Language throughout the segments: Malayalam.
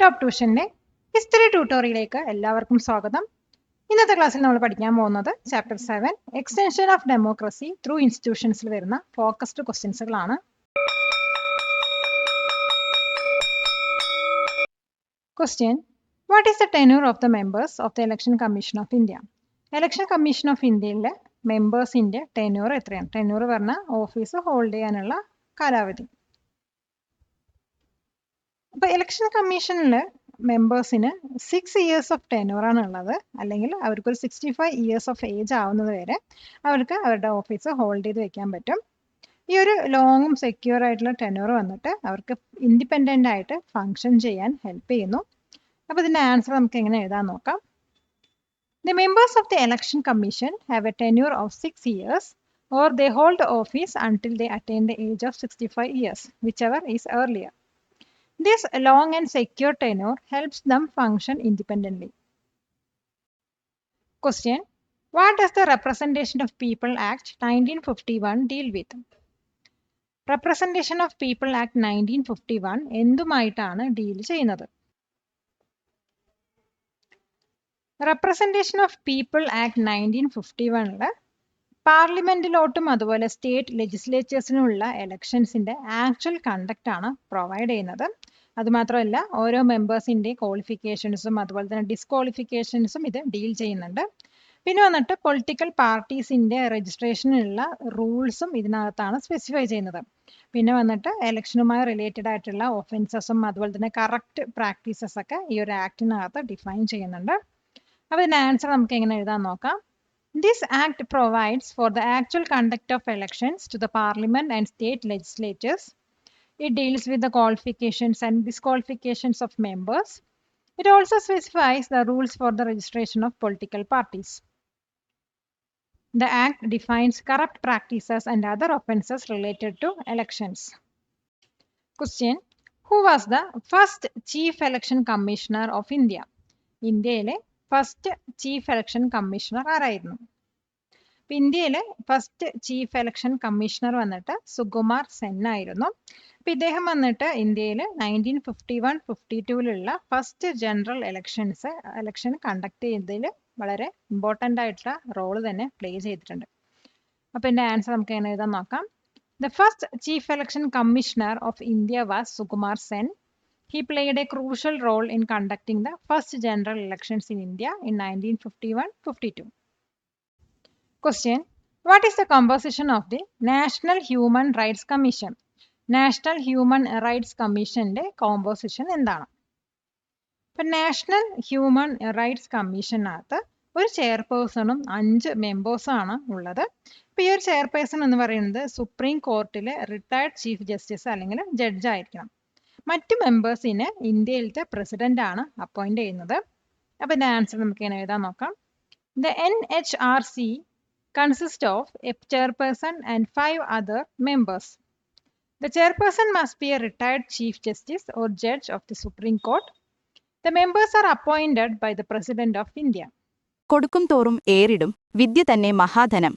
ടോപ്പ് ട്യൂഷന്റെ ഹിസ്റ്ററി ട്യൂട്ടോറിയലിലേക്ക് എല്ലാവർക്കും സ്വാഗതം. ഇന്നത്തെ ക്ലാസ്സിൽ നമ്മൾ പഠിക്കാൻ പോകുന്നത് chapter 7 extension of democracy through ഇൻസ്റ്റിറ്റ്യൂഷൻസിൽ വരുന്ന ഫോക്കസ്ഡ് ക്വസ്റ്റ്യൻസുകളാണ്. Question: what is the tenure of the members of the election commission of India? Election commission of ഇന്ത്യയിലെ മെമ്പേഴ്സിന്റെ ടെന്യൂർ എത്രയാണ്? ടെന്യൂർ പറഞ്ഞാൽ ഓഫീസ് ഹോൾഡ് ചെയ്യാനുള്ള കാലാവധി. അപ്പോൾ ഇലക്ഷൻ കമ്മീഷനിൽ മെമ്പേഴ്സിന് 6 ഇയേഴ്സ് ഓഫ് ടെന്യൂർ ആണ് ഉള്ളത്. അല്ലെങ്കിൽ അവർക്കൊരു 65 ഇയേഴ്സ് ഓഫ് ഏജ് ആവുന്നത് വരെ അവർക്ക് അവരുടെ ഓഫീസ് ഹോൾഡ് ചെയ്ത് വെക്കാൻ പറ്റും. ഈ ഒരു ലോങ്ങും സെക്യൂർ ആയിട്ടുള്ള ടെന്യൂർ വന്നിട്ട് അവർക്ക് ഇൻഡിപെൻഡൻ്റ് ആയിട്ട് ഫങ്ഷൻ ചെയ്യാൻ ഹെൽപ്പ് ചെയ്യുന്നു. അപ്പോൾ ഇതിൻ്റെ ആൻസർ നമുക്ക് എങ്ങനെ എഴുതാൻ നോക്കാം. The members of the election commission have a tenure of 6 years or they hold office until they attain the age of 65 years, whichever is earlier. This long and secure tenure helps them function independently. Question: what does the Representation of People Act 1951 deal with? Representation of People Act 1951 എന്തുമായിട്ടാണ് deal ചെയ്യുന്നത്? Representation of People Act 1951 പാർലമെന്റിലോട്ടും അതുപോലെ സ്റ്റേറ്റ് ലെജിസ്ലേച്ചേഴ്സിനുമുള്ള ഇലക്ഷൻസിന്റെ ആക്ച്വൽ കണ്ടക്ട് ആണ് പ്രൊവൈഡ് ചെയ്യുന്നത്. അതുമാത്രമല്ല ഓരോ മെമ്പേഴ്സിന്റെ ക്വാളിഫിക്കേഷൻസും അതുപോലെ തന്നെ ഡിസ്ക്വാളിഫിക്കേഷൻസും ഇത് ഡീൽ ചെയ്യുന്നുണ്ട്. പിന്നെ വന്നിട്ട് പൊളിറ്റിക്കൽ പാർട്ടീസിന്റെ രജിസ്ട്രേഷനുള്ള റൂൾസും ഇതിനകത്താണ് സ്പെസിഫൈ ചെയ്യുന്നത്. പിന്നെ വന്നിട്ട് ഇലക്ഷനുമായി റിലേറ്റഡ് ആയിട്ടുള്ള ഒഫൻസസും അതുപോലെ തന്നെ കറക്റ്റ് പ്രാക്ടീസസ് ഒക്കെ ഈ ഒരു ആക്ടിനകത്ത് ഡിഫൈൻ ചെയ്യുന്നുണ്ട്. അപ്പോൾ ഇതിന്റെ ആൻസർ നമുക്ക് എങ്ങനെ എഴുതാൻ നോക്കാം. This act provides for the actual conduct of elections to the parliament and state legislatures. It deals with the qualifications and disqualifications of members. It also specifies the rules for the registration of political parties. The act defines corrupt practices and other offences related to elections. Question: who was the first Chief Election Commissioner of India? ഇന്ത്യയിലെ ഫസ്റ്റ് ചീഫ് ഇലക്ഷൻ കമ്മീഷണർ ആരായിരുന്നു? ഇന്ത്യയിലെ ഫസ്റ്റ് ചീഫ് ഇലക്ഷൻ കമ്മീഷണർ വന്നിട്ട് സുകുമാർ സെൻ ആയിരുന്നു. അപ്പം ഇദ്ദേഹം വന്നിട്ട് ഇന്ത്യയിൽ 1951-52 ഫസ്റ്റ് ജനറൽ ഇലക്ഷൻ കണ്ടക്ട് ചെയ്തതിൽ വളരെ ഇമ്പോർട്ടൻ്റ് ആയിട്ടുള്ള റോള് തന്നെ പ്ലേ ചെയ്തിട്ടുണ്ട്. അപ്പം എൻ്റെ ആൻസർ നമുക്ക് എങ്ങനെ എഴുതാൻ നോക്കാം. The first chief election commissioner of India was Sukumar Sen. He played a crucial role in conducting the first general elections in India in 1951-52. Question: what is the composition of the National Human Rights Commission? National Human Rights Commissionന്റെ കോമ്പോസിഷൻ എന്താണ്? ഇപ്പം നാഷണൽ ഹ്യൂമൻ റൈറ്റ്സ് കമ്മീഷനകത്ത് ഒരു ചെയർപേഴ്സണും 5 മെമ്പേഴ്സാണ് ഉള്ളത്. ഇപ്പം ഈ ഒരു ചെയർപേഴ്സൺ എന്ന് പറയുന്നത് സുപ്രീം കോർട്ടിലെ റിട്ടയർഡ് ചീഫ് ജസ്റ്റിസ് അല്ലെങ്കിൽ ജഡ്ജ് ആയിരിക്കണം. മറ്റു മെമ്പേഴ്സിനെ ഇന്ത്യയിലത്തെ പ്രസിഡന്റ് ആണ് അപ്പോയിന്റ് ചെയ്യുന്നത്. അപ്പം ഇതിന്റെ ആൻസർ നമുക്ക് എങ്ങനെ എഴുതാൻ നോക്കാം. The NHRC consist of A chairperson and 5 other members. The chairperson must be a retired chief justice or judge of the Supreme Court. The members are appointed by the President of India. കൊടുക്കും തോറും ഏറിടും വിദ്യ തന്നെ മഹാധനം.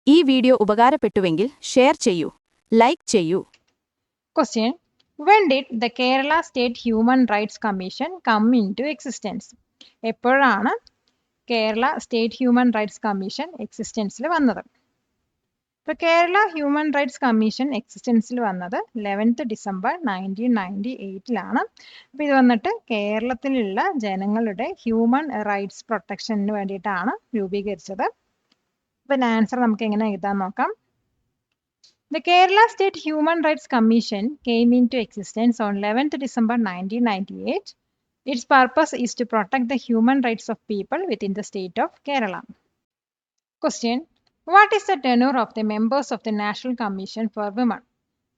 ഈ വീഡിയോ ഉപകാരപ്പെട്ടുവെങ്കിൽ ഷെയർ ചെയ്യൂ, ലൈക്ക് ചെയ്യൂ. Question: when did the Kerala State Human Rights Commission come into existence? എപ്പോഴാണ് Kerala state human rights commission എക്സിസ്റ്റൻസിൽ വന്നത്? ഇപ്പോൾ കേരള ഹ്യൂമൻ റൈറ്റ്സ് കമ്മീഷൻ എക്സിസ്റ്റൻസിൽ വന്നത് 11th December 1998 അപ്പോൾ ഇത് വന്നിട്ട് കേരളത്തിലുള്ള ജനങ്ങളുടെ ഹ്യൂമൻ റൈറ്റ്സ് പ്രൊട്ടക്ഷന് വേണ്ടിയിട്ടാണ് രൂപീകരിച്ചത്. അപ്പോൾ ആൻസർ നമുക്ക് എങ്ങനെ എഴുതാൻ നോക്കാം. The Kerala State Human Rights Commission came into existence on 11th December 1998. Its purpose is to protect the human rights of people within the state of Kerala. Question: what is the tenure of the members of the National Commission for Women?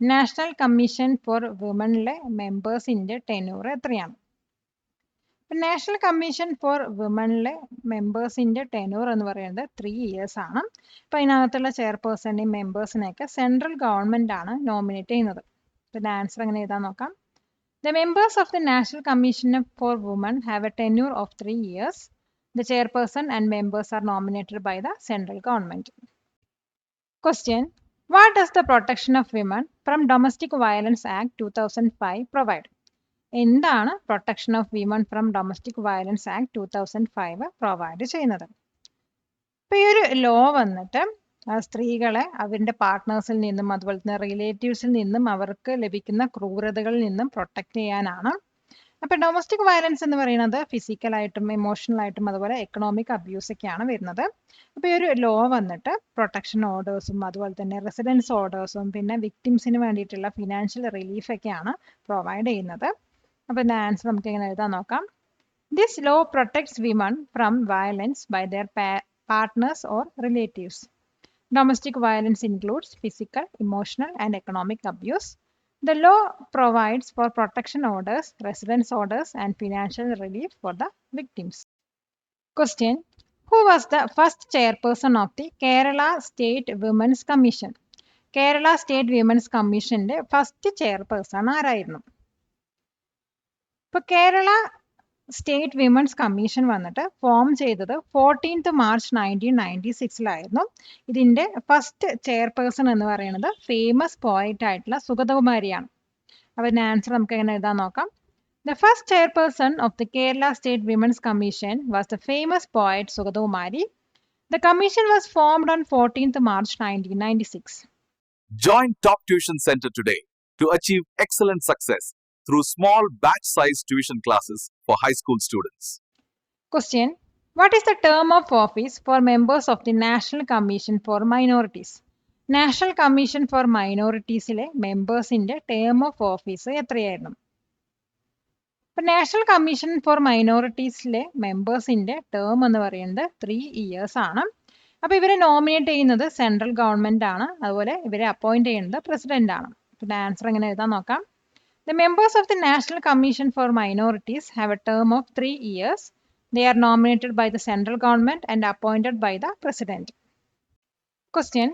National Commission for Womenലെ മെമ്പേഴ്സിൻ്റെ ടെന്യൂർ എത്രയാണ്? നാഷണൽ കമ്മീഷൻ ഫോർ വിമനിലെ മെമ്പേഴ്സിൻ്റെ ടെന്യൂർ എന്ന് പറയുന്നത് 3 ഇയേഴ്സ് ആണ്. അപ്പോൾ അതിനകത്തുള്ള ചെയർപേഴ്സണെയും മെമ്പേഴ്സിനെയൊക്കെ സെൻട്രൽ ഗവൺമെൻറ് ആണ് നോമിനേറ്റ് ചെയ്യുന്നത്. പിന്നെ ആൻസർ എങ്ങനെ എഴുതാൻ നോക്കാം. The members of the national commission for women have a tenure of 3 years. The chairperson and members are nominated by the central government. Question: what does the protection of women from domestic violence act 2005 provide? എന്താണ് protection of women from domestic violence act 2005 provide ചെയ്യുന്നത്? ഇപ്പൊ ഈ ഒരു ലോ വന്നിട്ട് സ്ത്രീകളെ അവരുടെ പാർട്ട്നേഴ്സിൽ നിന്നും അതുപോലെ തന്നെ റിലേറ്റീവ്സിൽ നിന്നും അവർക്ക് ലഭിക്കുന്ന ക്രൂരതകളിൽ നിന്നും പ്രൊട്ടക്ട് ചെയ്യാനാണ്. അപ്പൊ ഡൊമസ്റ്റിക് വയലൻസ് എന്ന് പറയുന്നത് ഫിസിക്കലായിട്ടും ഇമോഷണൽ ആയിട്ടും അതുപോലെ എക്കണോമിക് അബ്യൂസ് ഒക്കെയാണ് വരുന്നത്. അപ്പൊ ഈ ഒരു ലോ വന്നിട്ട് പ്രൊട്ടക്ഷൻ ഓർഡേഴ്സും അതുപോലെ തന്നെ റെസിഡൻസ് ഓർഡേഴ്സും പിന്നെ വിക്ടിംസിന് വേണ്ടിയിട്ടുള്ള ഫിനാൻഷ്യൽ റിലീഫ് ഒക്കെയാണ് പ്രൊവൈഡ് ചെയ്യുന്നത്. അപ്പൊ ഇതിന്റെ ആൻസർ നമുക്ക് എങ്ങനെ എഴുതാൻ നോക്കാം. This law protects women from violence by their partners or relatives. Domestic violence includes physical, emotional, and economic abuse. The law provides for protection orders, residence orders, and financial relief for the victims. Question: Who was the first chairperson of the Kerala State Women's Commission? Kerala State Women's Commission's first chairperson ആരായിരുന്നു? ഇപ്പോൾ കേരള സ്റ്റേറ്റ് വിമൻസ് കമ്മീഷൻ വന്നിട്ട് ഫോം ചെയ്തത് 14th March 1996 ഇതിന്റെ ഫസ്റ്റ് ചെയർപേഴ്സൺ എന്ന് പറയുന്നത് ഫേമസ് പോയറ്റ് ആയിട്ടുള്ള സുഗതകുമാരിയാണ്. അപ്പൊ ഇതിന്റെ ആൻസർ നമുക്ക് എങ്ങനെ എഴുതാൻ നോക്കാം. The first chairperson of the Kerala State Women's Commission was the famous poet Sugathkumari. The commission was formed on 14th March 1996. Join Top Tuition Center today to achieve excellent success through small batch-sized tuition classes for high school students. Question: What is the term of office for members of the National Commission for Minorities? National Commission for Minorities-ലെ മെമ്പേഴ്സിന്റെ ടേം ഓഫ് ഓഫീസ് എത്രയായിരുന്നു? ഇപ്പൊ നാഷണൽ കമ്മീഷൻ ഫോർ മൈനോറിറ്റീസിലെ മെമ്പേഴ്സിന്റെ ടേം എന്ന് പറയുന്നത് 3 years ആണ്. അപ്പൊ ഇവരെ നോമിനേറ്റ് ചെയ്യുന്നത് സെൻട്രൽ ഗവൺമെന്റ് ആണ്, അതുപോലെ ഇവരെ അപ്പോയിന്റ് ചെയ്യുന്നത് പ്രസിഡന്റ് ആണ്. പിന്നെ ആൻസർ എങ്ങനെ എഴുതാൻ നോക്കാം. The members of the National Commission for Minorities have a term of 3 years. They are nominated by the central government and appointed by the president. Question: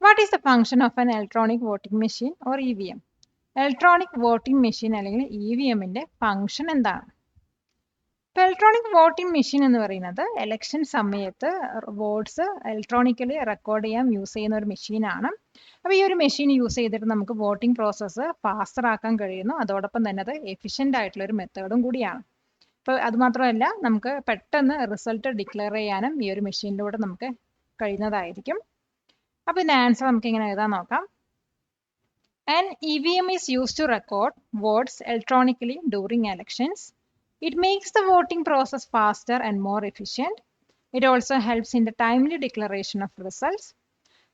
What is the function of an electronic voting machine or EVM? Electronic voting machine അല്ലെങ്കിൽ EVM-ന്റെ ഫംഗ്ഷൻ എന്താണ്? ഇപ്പൊ ഇലക്ട്രോണിക് വോട്ടിംഗ് മെഷീൻ എന്ന് പറയുന്നത് ഇലക്ഷൻ സമയത്ത് വോട്ട്സ് ഇലക്ട്രോണിക്കലി റെക്കോർഡ് ചെയ്യാൻ യൂസ് ചെയ്യുന്ന ഒരു മെഷീനാണ്. അപ്പോൾ ഈ ഒരു മെഷീൻ യൂസ് ചെയ്തിട്ട് നമുക്ക് വോട്ടിംഗ് പ്രോസസ്സ് ഫാസ്റ്റർ ആക്കാൻ കഴിയുന്നു. അതോടൊപ്പം തന്നെ അത് എഫിഷ്യൻ്റ് ആയിട്ടുള്ള ഒരു മെത്തേഡും കൂടിയാണ്. ഇപ്പോൾ അതുമാത്രമല്ല, നമുക്ക് പെട്ടെന്ന് റിസൾട്ട് ഡിക്ലെയർ ചെയ്യാനും ഈ ഒരു മെഷീനിലൂടെ നമുക്ക് കഴിയുന്നതായിരിക്കും. അപ്പോൾ ഇതിൻ്റെ ആൻസർ നമുക്ക് ഇങ്ങനെ എഴുതാൻ നോക്കാം. An EVM is used to record votes electronically during elections. It makes the voting process faster and more efficient. It also helps in the timely declaration of results.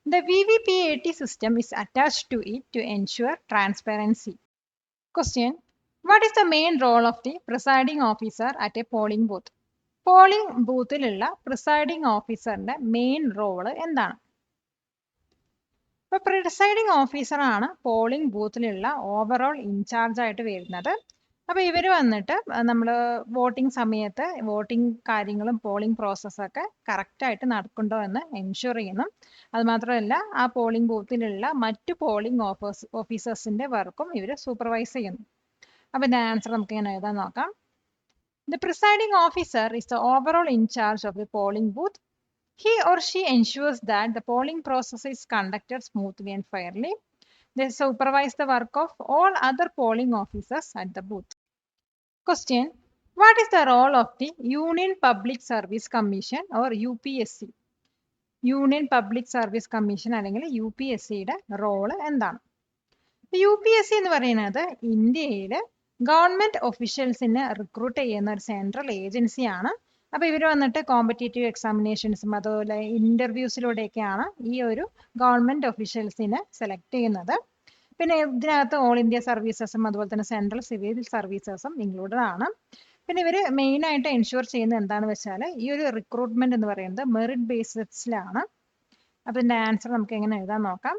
The VVPAT system is attached to it to ensure transparency. Question: What is the main role of the presiding officer at a polling booth? Polling ബൂത്തിലുള്ള presiding officerന്റെ മെയിൻ റോള് എന്താണ്? ഇപ്പോൾ പ്രിസൈഡിങ് ഓഫീസറാണ് പോളിംഗ് ബൂത്തിലുള്ള ഓവറോൾ ഇൻചാർജ് ആയിട്ട് വരുന്നത്. അപ്പോൾ ഇവർ വന്നിട്ട് നമ്മൾ വോട്ടിംഗ് സമയത്ത് വോട്ടിംഗ് കാര്യങ്ങളും പോളിംഗ് പ്രോസസ്സൊക്കെ കറക്റ്റായിട്ട് നടക്കുന്നുണ്ടോ എന്ന് എൻഷുർ ചെയ്യുന്നു. അതുമാത്രമല്ല, ആ പോളിംഗ് ബൂത്തിലുള്ള മറ്റു പോളിംഗ് ഓഫീസേഴ്സിൻ്റെ വർക്കും ഇവർ സൂപ്പർവൈസ് ചെയ്യുന്നു. അപ്പോൾ ഇതിൻ്റെ ആൻസർ നമുക്ക് ഇങ്ങനെ എഴുതാൻ നോക്കാം. The presiding officer is the overall in charge of the polling booth. He or she ensures that the polling process is conducted smoothly and fairly. They supervise the work of all other polling officers at the booth. Question: What is the role of the Union Public Service Commission or UPSC? Union Public Service Commission അല്ലെങ്കിൽ UPSCയുടെ റോള് എന്താണ്? UPSC എന്ന് പറയുന്നത് ഇന്ത്യയിൽ ഗവൺമെന്റ് ഒഫീഷ്യൽസിനെ റിക്രൂട്ട് ചെയ്യുന്ന ഒരു സെൻട്രൽ ഏജൻസിയാണ്. അപ്പോൾ ഇവർ വന്നിട്ട് കോമ്പറ്റേറ്റീവ് എക്സാമിനേഷൻസും അതുപോലെ ഇൻ്റർവ്യൂസിലൂടെയൊക്കെയാണ് ഈ ഒരു ഗവൺമെന്റ് ഒഫീഷ്യൽസിനെ സെലക്ട് ചെയ്യുന്നത്. പിന്നെ ഇതിനകത്ത് ഓൾ ഇന്ത്യ സർവീസസും അതുപോലെ തന്നെ സെൻട്രൽ സിവിൽ സർവീസസും ഇൻക്ലൂഡഡ് ആണ്. പിന്നെ ഇവർ മെയിനായിട്ട് എൻഷുർ ചെയ്യുന്നത് എന്താണെന്ന് വെച്ചാൽ ഈ ഒരു റിക്രൂട്ട്മെന്റ് എന്ന് പറയുന്നത് മെറിറ്റ് ബേസിസിലാണ്. അപ്പോൾ ഇതിൻ്റെ ആൻസർ നമുക്ക് എങ്ങനെ എഴുതാൻ നോക്കാം.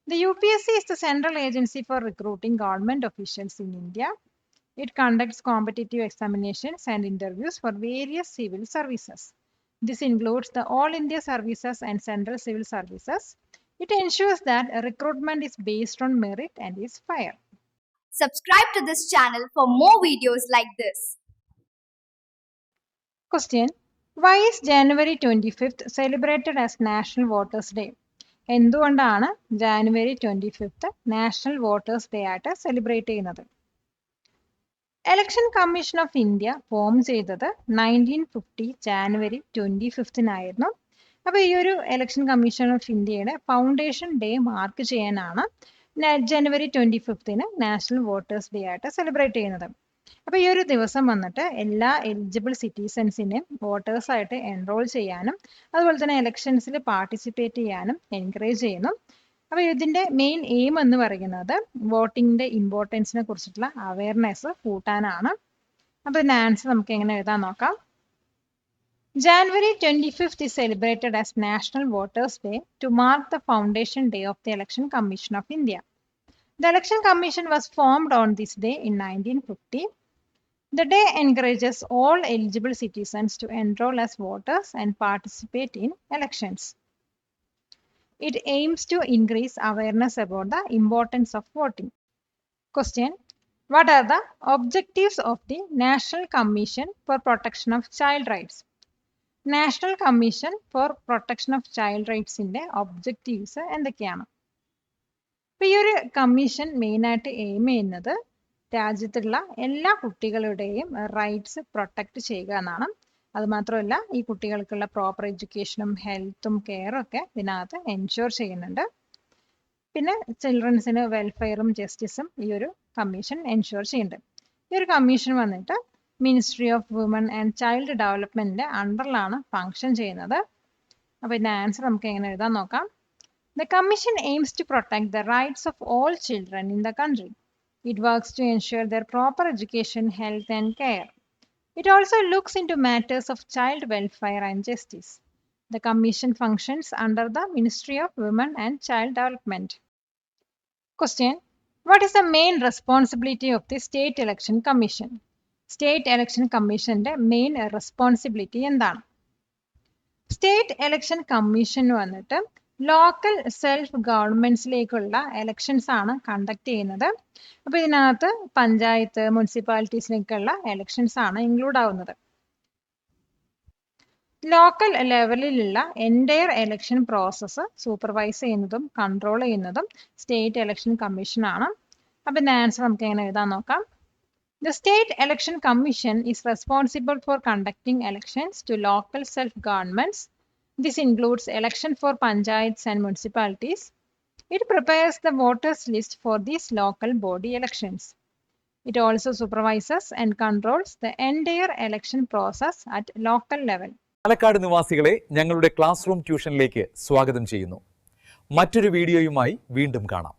The UPSC is the central agency for recruiting government officials in India. It conducts competitive examinations and interviews for various civil services. This includes the All India Services and Central Civil Services. It ensures that recruitment is based on merit and is fair. Subscribe to this channel for more videos like this. Question: Why is January 25th celebrated as National Voters Day? എന്തുകൊണ്ടാണ് January 25th national voters day ആയിട്ട് സെലിബ്രേറ്റ് ചെയ്യുന്നത്? Election commission of India form ചെയ്തത് 1950 ജാനുവരി 25 അപ്പോൾ ഈ ഒരു ഇലക്ഷൻ കമ്മീഷൻ ഓഫ് ഇന്ത്യയുടെ ഫൗണ്ടേഷൻ ഡേ മാർക്ക് ചെയ്യാനാണ് ജനുവരി 25 നാഷണൽ വോട്ടേഴ്സ് ഡേ ആയിട്ട് സെലിബ്രേറ്റ് ചെയ്യുന്നത്. അപ്പോൾ ഈ ഒരു ദിവസം വന്നിട്ട് എല്ലാ എലിജിബിൾ സിറ്റിസൺസിനെയും വോട്ടേഴ്സായിട്ട് എൻറോൾ ചെയ്യാനും അതുപോലെ തന്നെ ഇലക്ഷൻസിൽ പാർട്ടിസിപ്പേറ്റ് ചെയ്യാനും എൻകറേജ് ചെയ്യുന്നു. അപ്പോൾ ഇതിൻ്റെ മെയിൻ എയിം എന്ന് പറയുന്നത് വോട്ടിങ്ങിൻ്റെ ഇമ്പോർട്ടൻസിനെ കുറിച്ചിട്ടുള്ള അവയർനെസ് കൂട്ടാനാണ്. അപ്പോൾ ഇതിൻ്റെ ആൻസർ നമുക്ക് എങ്ങനെ എഴുതാൻ നോക്കാം. January 25th is celebrated as National Voters' Day to mark the foundation day of the Election Commission of India. The Election Commission was formed on this day in 1950. The day encourages all eligible citizens to enroll as voters and participate in elections. It aims to increase awareness about the importance of voting. Question: what are the objectives of the National Commission for Protection of Child Rights? National commission for protection of child റൈറ്റ്സിൻ്റെ ഒബ്ജക്റ്റീവ്സ് എന്തൊക്കെയാണ്? അപ്പോൾ ഈ ഒരു കമ്മീഷൻ മെയിനായിട്ട് എയിം ചെയ്യുന്നത് രാജ്യത്തുള്ള എല്ലാ കുട്ടികളുടെയും റൈറ്റ്സ് പ്രൊട്ടക്റ്റ് ചെയ്യുക എന്നാണ്. അതുമാത്രമല്ല ഈ കുട്ടികൾക്കുള്ള പ്രോപ്പർ എഡ്യൂക്കേഷനും ഹെൽത്തും കെയറും ഒക്കെ ഇതിനകത്ത് എൻഷുർ ചെയ്യുന്നുണ്ട്. പിന്നെ ചിൽഡ്രൻസിന് വെൽഫെയറും ജസ്റ്റിസും ഈ ഒരു കമ്മീഷൻ എൻഷുർ ചെയ്യുന്നുണ്ട്. ഈ ഒരു കമ്മീഷൻ വന്നിട്ട് ministry of woman and child ഡെവലപ്മെൻറ്റിൻ്റെ അണ്ടറിലാണ് ഫങ്ഷൻ ചെയ്യുന്നത്. അപ്പോൾ ഇതിൻ്റെ ആൻസർ നമുക്ക് എങ്ങനെ എഴുതാൻ നോക്കാം. The commission aims to protect the rights of all children in the country. It works to ensure their proper education, health and care. It also looks into matters of child welfare and justice. The commission functions under the ministry of woman and child development. Question: what is the main responsibility of the state election commission? State election കമ്മീഷന്റെ മെയിൻ റെസ്പോൺസിബിലിറ്റി എന്താണ്? സ്റ്റേറ്റ് ഇലക്ഷൻ കമ്മീഷൻ വന്നിട്ട് ലോക്കൽ സെൽഫ് ഗവൺമെന്റ്സിലേക്കുള്ള എലക്ഷൻസ് ആണ് കണ്ടക്ട് ചെയ്യുന്നത്. അപ്പോൾ ഇതിനകത്ത് പഞ്ചായത്ത്, മുനിസിപ്പാലിറ്റീസിലേക്കുള്ള എലക്ഷൻസ് ആണ് ഇൻക്ലൂഡ് ആവുന്നത്. ലോക്കൽ ലെവലിലുള്ള എൻറ്റയർ എലക്ഷൻ പ്രോസസ്സ് സൂപ്പർവൈസ് ചെയ്യുന്നതും കൺട്രോൾ ചെയ്യുന്നതും സ്റ്റേറ്റ് ഇലക്ഷൻ കമ്മീഷനാണ്. അപ്പോൾ ഇതിൻ്റെ ആൻസർ നമുക്ക് എങ്ങനെ എഴുതാൻ നോക്കാം. The State Election Commission is responsible for conducting elections to local self-governments. This includes election for panchayats and municipalities. It prepares the voters list for these local body elections. It also supervises and controls the entire election process at local level. Palakkad നിവാസികളെ ഞങ്ങളുടെ ക്ലാസ് റൂം ട്യൂഷനിലേക്ക് സ്വാഗതം ചെയ്യുന്നു. മറ്റൊരു വീഡിയോയുമായി വീണ്ടും കാണാം.